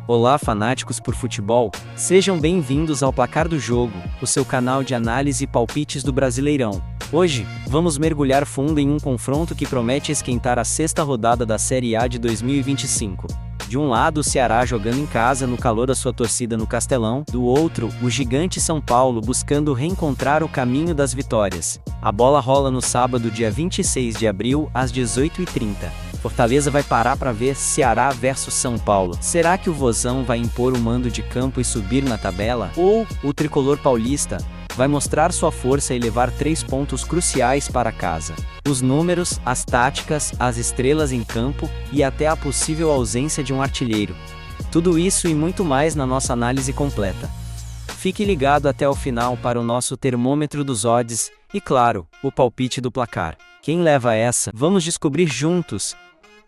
Olá, fanáticos por futebol, sejam bem-vindos ao Placar do Jogo, o seu canal de análise e palpites do Brasileirão. Hoje, vamos mergulhar fundo em um confronto que promete esquentar a sexta rodada da Série A de 2025. De um lado, o Ceará jogando em casa no calor da sua torcida no Castelão, do outro, o gigante São Paulo buscando reencontrar o caminho das vitórias. A bola rola no sábado, dia 26 de abril, às 18h30. Fortaleza vai parar para ver Ceará versus São Paulo. Será que o Vozão vai impor o mando de campo e subir na tabela? Ou o tricolor paulista vai mostrar sua força e levar 3 pontos cruciais para casa? Os números, as táticas, as estrelas em campo e até a possível ausência de um artilheiro. Tudo isso e muito mais na nossa análise completa. Fique ligado até o final para o nosso termômetro dos odds e, claro, o palpite do placar. Quem leva essa? Vamos descobrir juntos!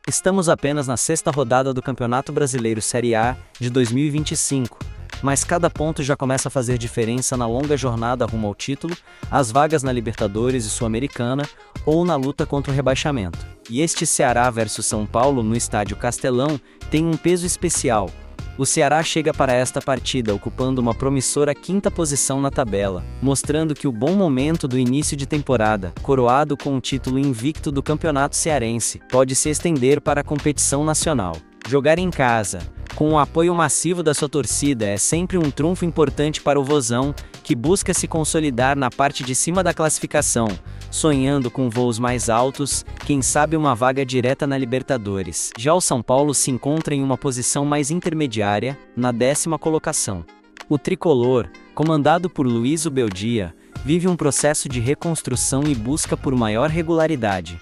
Estamos apenas na sexta rodada do Campeonato Brasileiro Série A de 2025, mas cada ponto já começa a fazer diferença na longa jornada rumo ao título, as vagas na Libertadores e Sul-Americana ou na luta contra o rebaixamento. E este Ceará versus São Paulo no Estádio Castelão tem um peso especial. O Ceará chega para esta partida ocupando uma promissora 5ª posição na tabela, mostrando que o bom momento do início de temporada, coroado com o título invicto do Campeonato Cearense, pode se estender para a competição nacional. Jogar em casa, com o apoio massivo da sua torcida, é sempre um trunfo importante para o Vozão, que busca se consolidar na parte de cima da classificação, sonhando com voos mais altos, quem sabe uma vaga direta na Libertadores. Já o São Paulo se encontra em uma posição mais intermediária, na 10ª colocação. O tricolor, comandado por Luiz Ubeldia, vive um processo de reconstrução e busca por maior regularidade.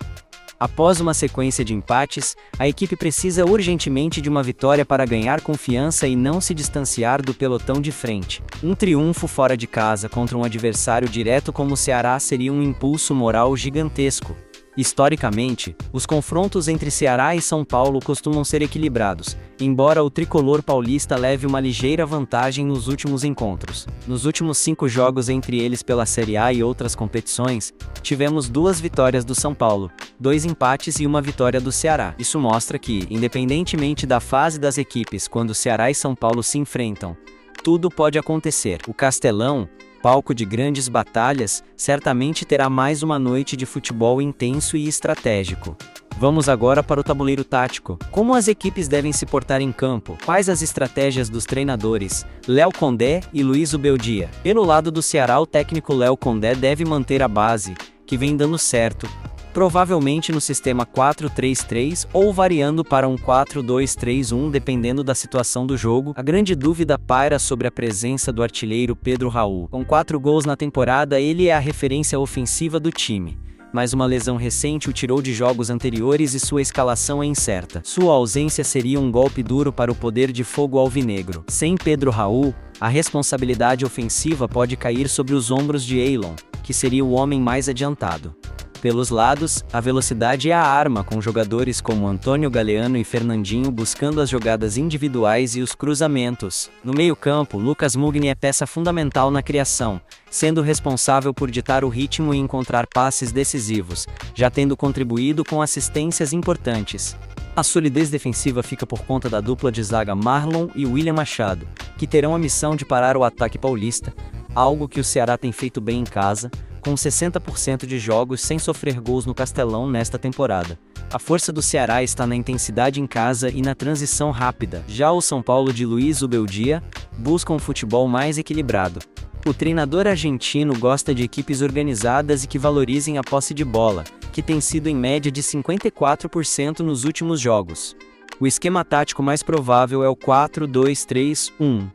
Após uma sequência de empates, a equipe precisa urgentemente de uma vitória para ganhar confiança e não se distanciar do pelotão de frente. Um triunfo fora de casa contra um adversário direto como o Ceará seria um impulso moral gigantesco. Historicamente, os confrontos entre Ceará e São Paulo costumam ser equilibrados, embora o tricolor paulista leve uma ligeira vantagem nos últimos encontros. Nos últimos 5 jogos entre eles pela Série A e outras competições, tivemos 2 vitórias do São Paulo, 2 empates e uma vitória do Ceará. Isso mostra que, independentemente da fase das equipes quando Ceará e São Paulo se enfrentam, tudo pode acontecer. O Castelão, palco de grandes batalhas, certamente terá mais uma noite de futebol intenso e estratégico. Vamos agora para o tabuleiro tático. Como as equipes devem se portar em campo? Quais as estratégias dos treinadores Léo Condé e Luiz Ubeldia? Pelo lado do Ceará, o técnico Léo Condé deve manter a base, que vem dando certo, provavelmente no sistema 4-3-3 ou variando para um 4-2-3-1 dependendo da situação do jogo. A grande dúvida paira sobre a presença do artilheiro Pedro Raul. Com 4 gols na temporada, ele é a referência ofensiva do time, mas uma lesão recente o tirou de jogos anteriores e sua escalação é incerta. Sua ausência seria um golpe duro para o poder de fogo alvinegro. Sem Pedro Raul, a responsabilidade ofensiva pode cair sobre os ombros de Eilon, que seria o homem mais adiantado. Pelos lados, a velocidade é a arma, com jogadores como Antônio Galeano e Fernandinho buscando as jogadas individuais e os cruzamentos. No meio-campo, Lucas Mugni é peça fundamental na criação, sendo responsável por ditar o ritmo e encontrar passes decisivos, já tendo contribuído com assistências importantes. A solidez defensiva fica por conta da dupla de zaga Marlon e William Machado, que terão a missão de parar o ataque paulista, algo que o Ceará tem feito bem em casa, com 60% de jogos sem sofrer gols no Castelão nesta temporada. A força do Ceará está na intensidade em casa e na transição rápida. Já o São Paulo de Luiz Ubeldia busca um futebol mais equilibrado. O treinador argentino gosta de equipes organizadas e que valorizem a posse de bola, que tem sido em média de 54% nos últimos jogos. O esquema tático mais provável é o 4-2-3-1.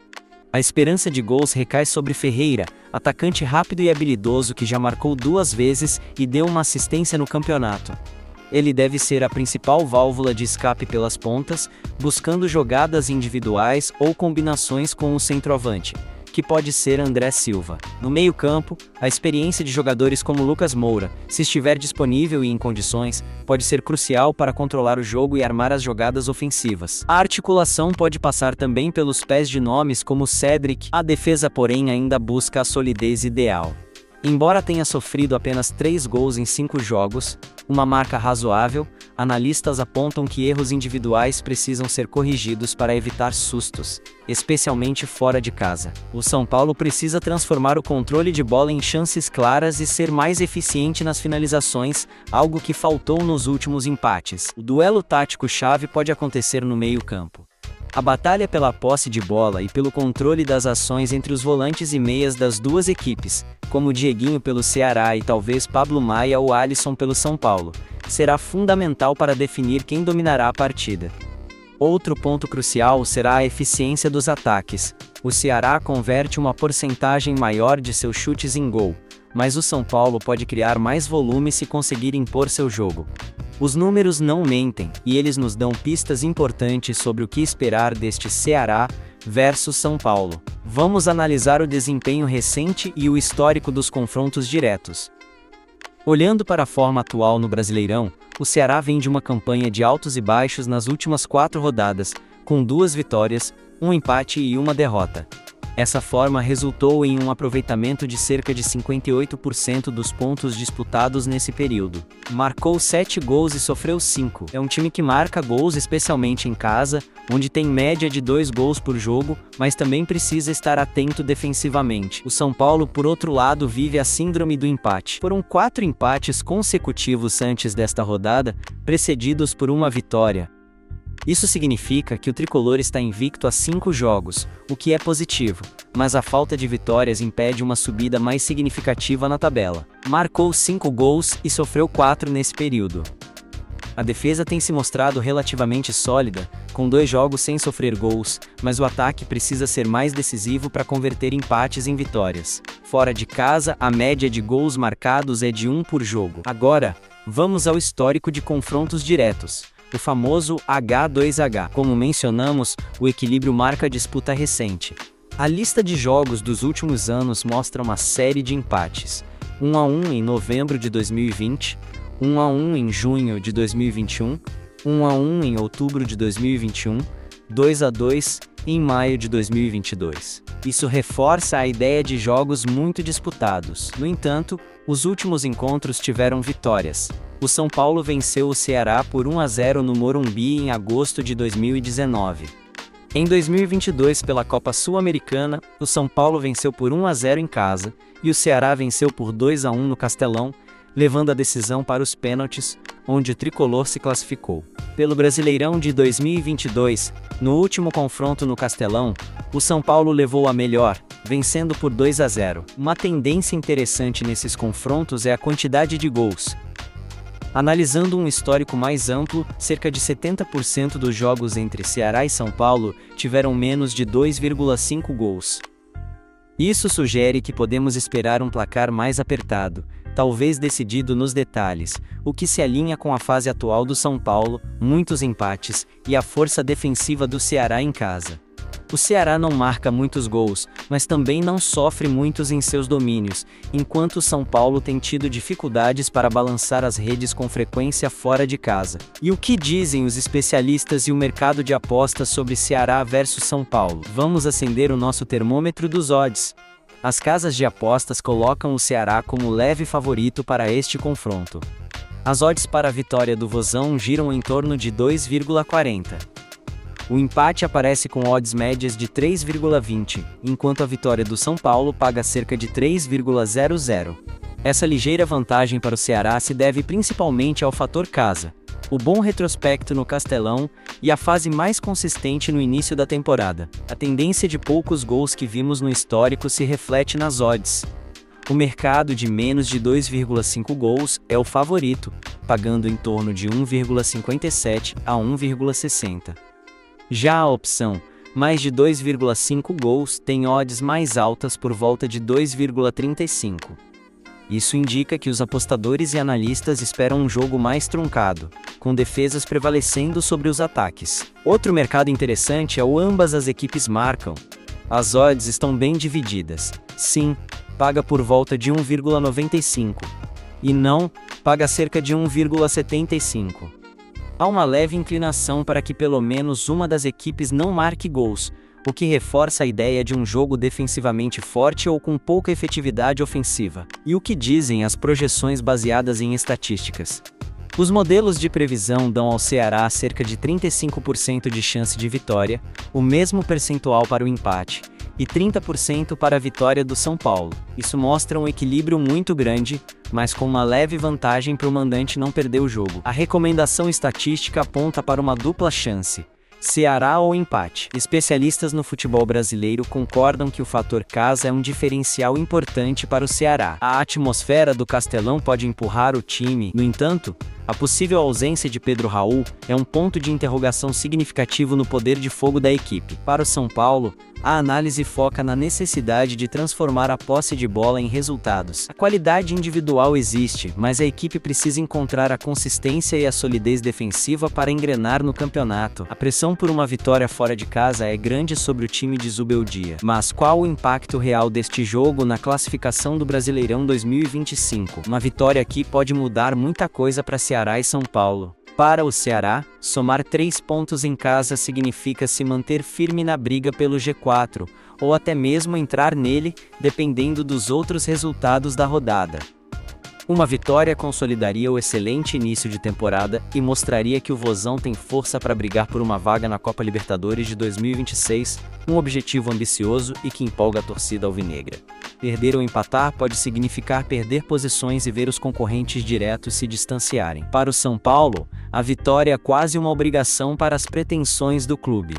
A esperança de gols recai sobre Ferreira, atacante rápido e habilidoso que já marcou 2 vezes e deu uma assistência no campeonato. Ele deve ser a principal válvula de escape pelas pontas, buscando jogadas individuais ou combinações com o centroavante, que pode ser André Silva. No meio-campo, a experiência de jogadores como Lucas Moura, se estiver disponível e em condições, pode ser crucial para controlar o jogo e armar as jogadas ofensivas. A articulação pode passar também pelos pés de nomes como Cédric, a defesa porém ainda busca a solidez ideal. Embora tenha sofrido apenas 3 gols em 5 jogos, uma marca razoável. Analistas apontam que erros individuais precisam ser corrigidos para evitar sustos, especialmente fora de casa. O São Paulo precisa transformar o controle de bola em chances claras e ser mais eficiente nas finalizações, algo que faltou nos últimos empates. O duelo tático-chave pode acontecer no meio-campo. A batalha pela posse de bola e pelo controle das ações entre os volantes e meias das duas equipes, como Dieguinho pelo Ceará e talvez Pablo Maia ou Alisson pelo São Paulo, será fundamental para definir quem dominará a partida. Outro ponto crucial será a eficiência dos ataques. O Ceará converte uma porcentagem maior de seus chutes em gol, mas o São Paulo pode criar mais volume se conseguir impor seu jogo. Os números não mentem, e eles nos dão pistas importantes sobre o que esperar deste Ceará versus São Paulo. Vamos analisar o desempenho recente e o histórico dos confrontos diretos. Olhando para a forma atual no Brasileirão, o Ceará vem de uma campanha de altos e baixos nas últimas 4 rodadas, com 2 vitórias, 1 empate e 1 derrota. Essa forma resultou em um aproveitamento de cerca de 58% dos pontos disputados nesse período. Marcou 7 gols e sofreu 5. É um time que marca gols especialmente em casa, onde tem média de 2 gols por jogo, mas também precisa estar atento defensivamente. O São Paulo, por outro lado, vive a síndrome do empate. Foram 4 empates consecutivos antes desta rodada, precedidos por uma vitória. Isso significa que o tricolor está invicto a 5 jogos, o que é positivo, mas a falta de vitórias impede uma subida mais significativa na tabela. Marcou 5 gols e sofreu 4 nesse período. A defesa tem se mostrado relativamente sólida, com 2 jogos sem sofrer gols, mas o ataque precisa ser mais decisivo para converter empates em vitórias. Fora de casa, a média de gols marcados é de 1 por jogo. Agora, vamos ao histórico de confrontos diretos. O famoso H2H. Como mencionamos, o equilíbrio marca a disputa recente. A lista de jogos dos últimos anos mostra uma série de empates. 1-1 em novembro de 2020, 1-1 em junho de 2021, 1-1 em outubro de 2021, 2-2 em maio de 2022. Isso reforça a ideia de jogos muito disputados. No entanto, os últimos encontros tiveram vitórias. O São Paulo venceu o Ceará por 1-0 no Morumbi em agosto de 2019. Em 2022, pela Copa Sul-Americana, o São Paulo venceu por 1-0 em casa, e o Ceará venceu por 2-1 no Castelão, levando a decisão para os pênaltis, onde o tricolor se classificou. Pelo Brasileirão de 2022, no último confronto no Castelão, o São Paulo levou a melhor, vencendo por 2-0. Uma tendência interessante nesses confrontos é a quantidade de gols. Analisando um histórico mais amplo, cerca de 70% dos jogos entre Ceará e São Paulo tiveram menos de 2,5 gols. Isso sugere que podemos esperar um placar mais apertado, talvez decidido nos detalhes, o que se alinha com a fase atual do São Paulo, muitos empates, e a força defensiva do Ceará em casa. O Ceará não marca muitos gols, mas também não sofre muitos em seus domínios, enquanto o São Paulo tem tido dificuldades para balançar as redes com frequência fora de casa. E o que dizem os especialistas e o mercado de apostas sobre Ceará versus São Paulo? Vamos acender o nosso termômetro dos odds. As casas de apostas colocam o Ceará como leve favorito para este confronto. As odds para a vitória do Vozão giram em torno de 2,40. O empate aparece com odds médias de 3,20, enquanto a vitória do São Paulo paga cerca de 3,00. Essa ligeira vantagem para o Ceará se deve principalmente ao fator casa, o bom retrospecto no Castelão e a fase mais consistente no início da temporada. A tendência de poucos gols que vimos no histórico se reflete nas odds. O mercado de menos de 2,5 gols é o favorito, pagando em torno de 1,57 a 1,60. Já a opção, mais de 2,5 gols, tem odds mais altas por volta de 2,35. Isso indica que os apostadores e analistas esperam um jogo mais truncado, com defesas prevalecendo sobre os ataques. Outro mercado interessante é o ambas as equipes marcam. As odds estão bem divididas. Sim, paga por volta de 1,95. E não, paga cerca de 1,75. Há uma leve inclinação para que pelo menos uma das equipes não marque gols, o que reforça a ideia de um jogo defensivamente forte ou com pouca efetividade ofensiva. E o que dizem as projeções baseadas em estatísticas? Os modelos de previsão dão ao Ceará cerca de 35% de chance de vitória, o mesmo percentual para o empate, e 30% para a vitória do São Paulo. Isso mostra um equilíbrio muito grande, mas com uma leve vantagem para o mandante não perder o jogo. A recomendação estatística aponta para uma dupla chance: Ceará ou empate. Especialistas no futebol brasileiro concordam que o fator casa é um diferencial importante para o Ceará. A atmosfera do Castelão pode empurrar o time, no entanto, a possível ausência de Pedro Raul é um ponto de interrogação significativo no poder de fogo da equipe. Para o São Paulo, a análise foca na necessidade de transformar a posse de bola em resultados. A qualidade individual existe, mas a equipe precisa encontrar a consistência e a solidez defensiva para engrenar no campeonato. A pressão por uma vitória fora de casa é grande sobre o time de Zubeldia. Mas qual o impacto real deste jogo na classificação do Brasileirão 2025? Uma vitória aqui pode mudar muita coisa para Ceará e São Paulo. Para o Ceará, somar 3 pontos em casa significa se manter firme na briga pelo G4, ou até mesmo entrar nele, dependendo dos outros resultados da rodada. Uma vitória consolidaria o excelente início de temporada e mostraria que o Vozão tem força para brigar por uma vaga na Copa Libertadores de 2026, um objetivo ambicioso e que empolga a torcida alvinegra. Perder ou empatar pode significar perder posições e ver os concorrentes diretos se distanciarem. Para o São Paulo, a vitória é quase uma obrigação para as pretensões do clube.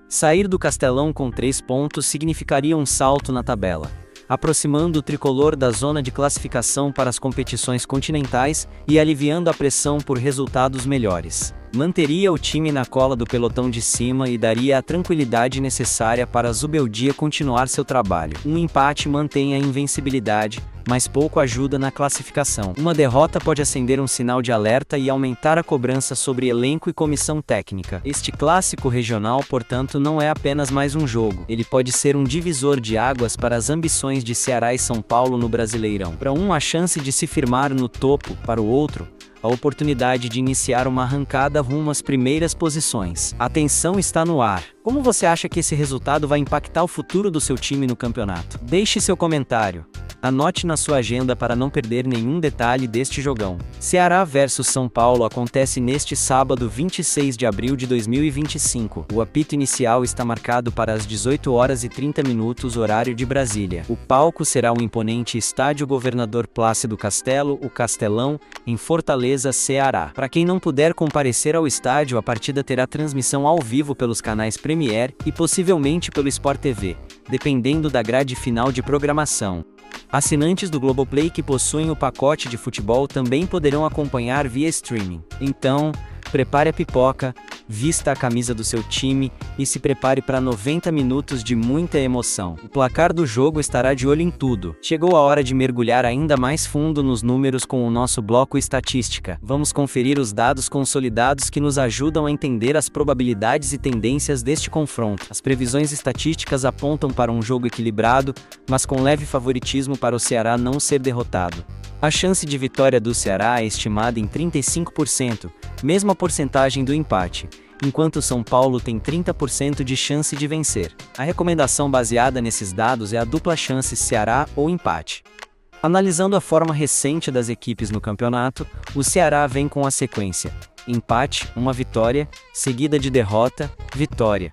Sair do Castelão com 3 pontos significaria um salto na tabela, aproximando o tricolor da zona de classificação para as competições continentais e aliviando a pressão por resultados melhores. Manteria o time na cola do pelotão de cima e daria a tranquilidade necessária para a Zubeldia continuar seu trabalho. Um empate mantém a invencibilidade, mas pouco ajuda na classificação. Uma derrota pode acender um sinal de alerta e aumentar a cobrança sobre elenco e comissão técnica. Este clássico regional, portanto, não é apenas mais um jogo. Ele pode ser um divisor de águas para as ambições de Ceará e São Paulo no Brasileirão. Para um, a chance de se firmar no topo; para o outro, a oportunidade de iniciar uma arrancada rumo às primeiras posições. A tensão está no ar. Como você acha que esse resultado vai impactar o futuro do seu time no campeonato? Deixe seu comentário. Anote na sua agenda para não perder nenhum detalhe deste jogão. Ceará vs São Paulo acontece neste sábado 26 de abril de 2025. O apito inicial está marcado para as 18h30, horário de Brasília. O palco será o imponente Estádio Governador Plácido Castelo, o Castelão, em Fortaleza, Ceará. Para quem não puder comparecer ao estádio, a partida terá transmissão ao vivo pelos canais Premier e possivelmente pelo Sport TV, dependendo da grade final de programação. Assinantes do Globoplay que possuem o pacote de futebol também poderão acompanhar via streaming. Então, prepare a pipoca, vista a camisa do seu time e se prepare para 90 minutos de muita emoção. O placar do jogo estará de olho em tudo. Chegou a hora de mergulhar ainda mais fundo nos números com o nosso bloco Estatística. Vamos conferir os dados consolidados que nos ajudam a entender as probabilidades e tendências deste confronto. As previsões estatísticas apontam para um jogo equilibrado, mas com leve favoritismo para o Ceará não ser derrotado. A chance de vitória do Ceará é estimada em 35%, mesma porcentagem do empate, enquanto São Paulo tem 30% de chance de vencer. A recomendação baseada nesses dados é a dupla chance Ceará ou empate. Analisando a forma recente das equipes no campeonato, o Ceará vem com a sequência: empate, uma vitória, seguida de derrota, vitória,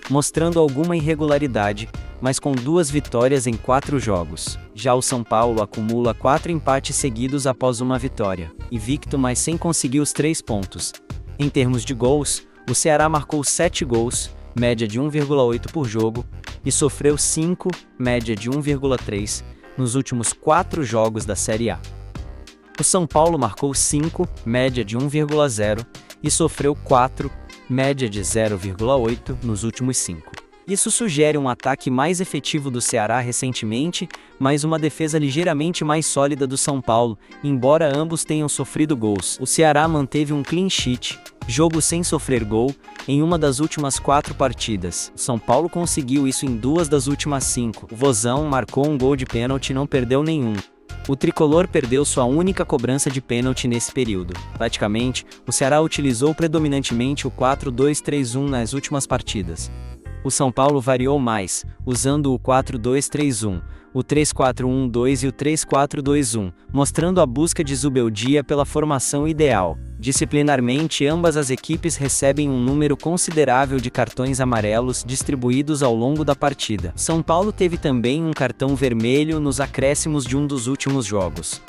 mostrando alguma irregularidade, mas com 2 vitórias em 4 jogos. Já o São Paulo acumula 4 empates seguidos após uma vitória, invicto mas sem conseguir os 3 pontos. Em termos de gols, o Ceará marcou 7 gols, média de 1,8 por jogo, e sofreu 5, média de 1,3, nos últimos 4 jogos da Série A. O São Paulo marcou 5, média de 1,0, e sofreu 4, média de 0,8, nos últimos 5. Isso sugere um ataque mais efetivo do Ceará recentemente, mas uma defesa ligeiramente mais sólida do São Paulo, embora ambos tenham sofrido gols. O Ceará manteve um clean sheet, jogo sem sofrer gol, em uma das últimas 4 partidas. O São Paulo conseguiu isso em 2 das últimas 5. O Vozão marcou um gol de pênalti e não perdeu nenhum. O tricolor perdeu sua única cobrança de pênalti nesse período. Praticamente, o Ceará utilizou predominantemente o 4-2-3-1 nas últimas partidas. O São Paulo variou mais, usando o 4-2-3-1, o 3-4-1-2 e o 3-4-2-1, mostrando a busca de Zubeldia pela formação ideal. Disciplinarmente, ambas as equipes recebem um número considerável de cartões amarelos distribuídos ao longo da partida. São Paulo teve também um cartão vermelho nos acréscimos de um dos últimos jogos.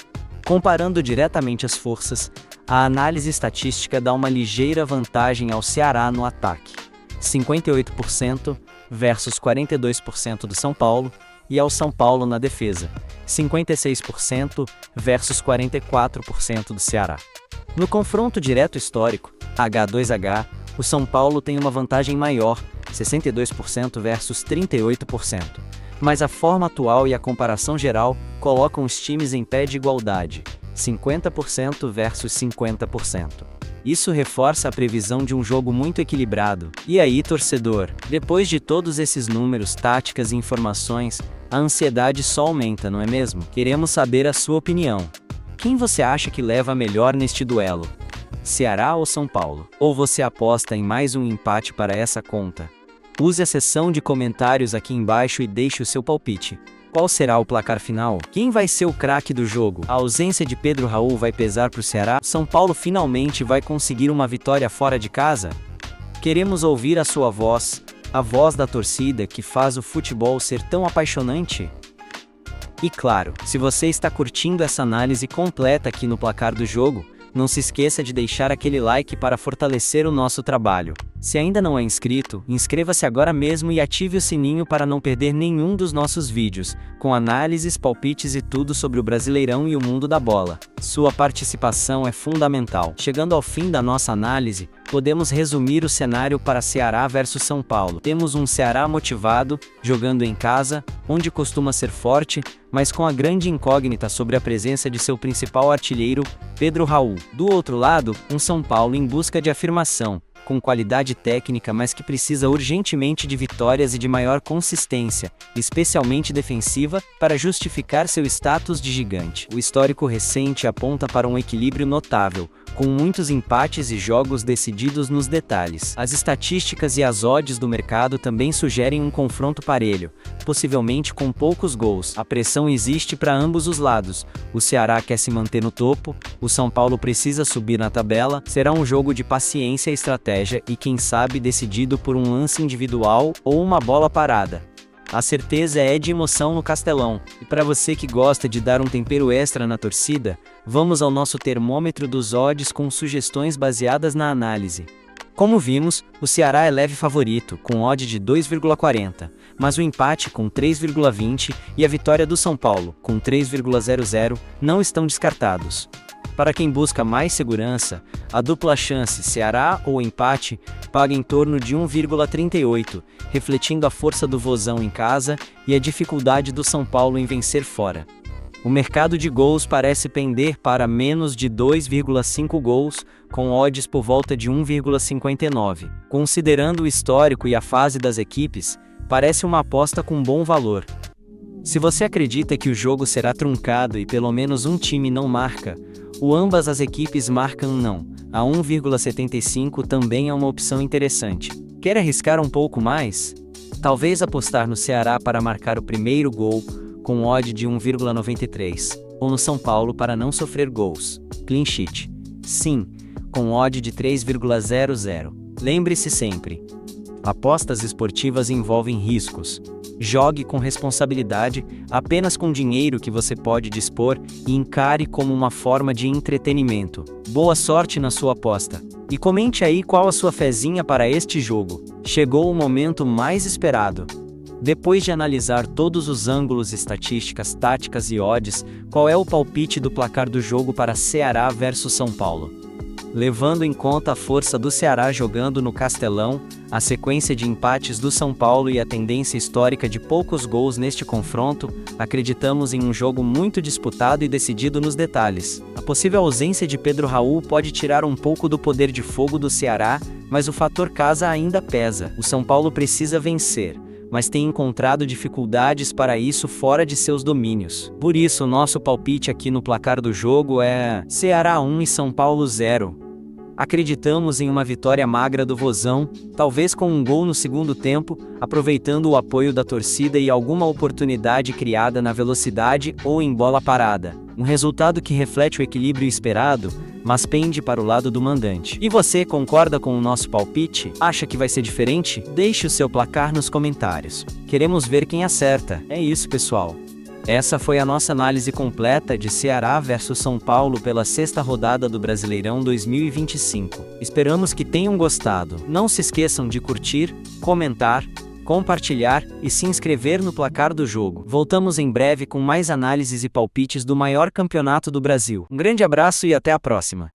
Comparando diretamente as forças, a análise estatística dá uma ligeira vantagem ao Ceará no ataque, 58% versus 42% do São Paulo, e ao São Paulo na defesa, 56% versus 44% do Ceará. No confronto direto histórico, H2H, o São Paulo tem uma vantagem maior, 62% versus 38%. Mas a forma atual e a comparação geral colocam os times em pé de igualdade, 50% versus 50%. Isso reforça a previsão de um jogo muito equilibrado. E aí, torcedor, depois de todos esses números, táticas e informações, a ansiedade só aumenta, não é mesmo? Queremos saber a sua opinião. Quem você acha que leva melhor neste duelo? Ceará ou São Paulo? Ou você aposta em mais um empate para essa conta? Use a seção de comentários aqui embaixo e deixe o seu palpite. Qual será o placar final? Quem vai ser o craque do jogo? A ausência de Pedro Raul vai pesar para o Ceará? São Paulo finalmente vai conseguir uma vitória fora de casa? Queremos ouvir a sua voz, a voz da torcida que faz o futebol ser tão apaixonante. E claro, se você está curtindo essa análise completa aqui no Placar do Jogo, não se esqueça de deixar aquele like para fortalecer o nosso trabalho. Se ainda não é inscrito, inscreva-se agora mesmo e ative o sininho para não perder nenhum dos nossos vídeos, com análises, palpites e tudo sobre o Brasileirão e o mundo da bola. Sua participação é fundamental. Chegando ao fim da nossa análise, podemos resumir o cenário para Ceará versus São Paulo. Temos um Ceará motivado, jogando em casa, onde costuma ser forte, mas com a grande incógnita sobre a presença de seu principal artilheiro, Pedro Raul. Do outro lado, um São Paulo em busca de afirmação, com qualidade técnica, mas que precisa urgentemente de vitórias e de maior consistência, especialmente defensiva, para justificar seu status de gigante. O histórico recente aponta para um equilíbrio notável, com muitos empates e jogos decididos nos detalhes. As estatísticas e as odds do mercado também sugerem um confronto parelho, possivelmente com poucos gols. A pressão existe para ambos os lados. O Ceará quer se manter no topo, o São Paulo precisa subir na tabela. Será um jogo de paciência e estratégia e, quem sabe, decidido por um lance individual ou uma bola parada. A certeza é de emoção no Castelão. E para você que gosta de dar um tempero extra na torcida, vamos ao nosso termômetro dos odds com sugestões baseadas na análise. Como vimos, o Ceará é leve favorito, com odd de 2,40, mas o empate com 3,20 e a vitória do São Paulo, com 3,00, não estão descartados. Para quem busca mais segurança, a dupla chance Ceará ou empate paga em torno de 1,38, refletindo a força do Vozão em casa e a dificuldade do São Paulo em vencer fora. O mercado de gols parece pender para menos de 2,5 gols, com odds por volta de 1,59. Considerando o histórico e a fase das equipes, parece uma aposta com bom valor. Se você acredita que o jogo será truncado e pelo menos um time não marca, ou ambas as equipes marcam não, a 1,75 também é uma opção interessante. Quer arriscar um pouco mais? Talvez apostar no Ceará para marcar o primeiro gol, com odd de 1,93, ou no São Paulo para não sofrer gols, clean sheet. Sim, com odd de 3,00. Lembre-se sempre, apostas esportivas envolvem riscos. Jogue com responsabilidade, apenas com dinheiro que você pode dispor e encare como uma forma de entretenimento. Boa sorte na sua aposta. E comente aí qual a sua fezinha para este jogo. Chegou o momento mais esperado. Depois de analisar todos os ângulos, estatísticas, táticas e odds, qual é o palpite do placar do jogo para Ceará versus São Paulo? Levando em conta a força do Ceará jogando no Castelão, a sequência de empates do São Paulo e a tendência histórica de poucos gols neste confronto, acreditamos em um jogo muito disputado e decidido nos detalhes. A possível ausência de Pedro Raul pode tirar um pouco do poder de fogo do Ceará, mas o fator casa ainda pesa. O São Paulo precisa vencer, mas tem encontrado dificuldades para isso fora de seus domínios. Por isso, nosso palpite aqui no placar do jogo é Ceará 1 e São Paulo 0. Acreditamos em uma vitória magra do Vozão, talvez com um gol no segundo tempo, aproveitando o apoio da torcida e alguma oportunidade criada na velocidade ou em bola parada. Um resultado que reflete o equilíbrio esperado, mas pende para o lado do mandante. E você concorda com o nosso palpite? Acha que vai ser diferente? Deixe o seu placar nos comentários. Queremos ver quem acerta. É isso, pessoal. Essa foi a nossa análise completa de Ceará versus São Paulo pela sexta rodada do Brasileirão 2025. Esperamos que tenham gostado. Não se esqueçam de curtir, comentar, compartilhar e se inscrever no Placar do Jogo. Voltamos em breve com mais análises e palpites do maior campeonato do Brasil. Um grande abraço e até a próxima.